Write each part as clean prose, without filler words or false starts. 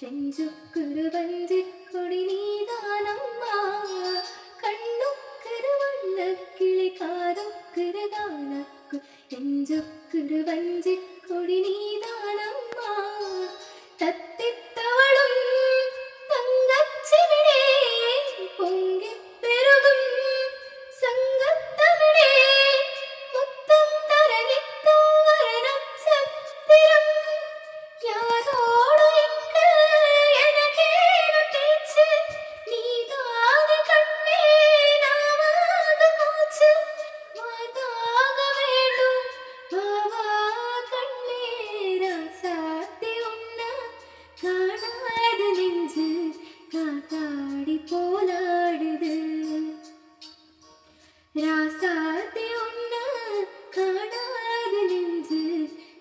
നെഞ്ചുക്കൊരു വഞ്ചിക്കൊടി നീതാനമ്മ, കണ്ണുക്കൊരു വണ്ണക്കിളി കാതൊക്കൊരു ഗാനക്കു, നെഞ്ചുക്കൊരു വഞ്ചിക്കൊടി നീതാനമ്മ. തത്തിത്തവളും തങ്കച്ചിവിടെ പൊങ്കിപ്പെരുകും സംഗത്തവിടെ, മുത്തം തരനിത്തം വരനക്ഷത്രം யாரோடு இங்கு எனக்கேனு பேச்சு, நீதானே கண்ணே நானாக மூச்சு, வாதாக வேண்டும் வாவா கண்ணே, ராசாத்தி உன்ன காணாது நெஞ்சு காத்தாடி போலாடுது, ராசாத்தி உன்ன காணாது நெஞ்சு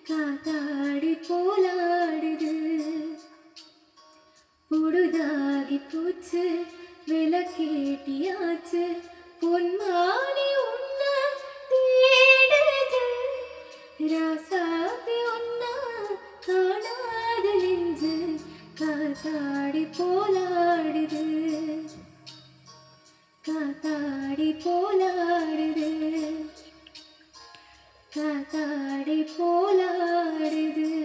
காத்தாடி போலாடுது. பொழுதாகி போச்சு விளக்கேட்டியாச்சு, பொன்மானி உன்ன தேடுது, ராசாத்தி உன்ன காணாத நெஞ்சு காத்தாடி போலாடுது, காத்தாடி போலாடுது, காத்தாடி போலாடுது.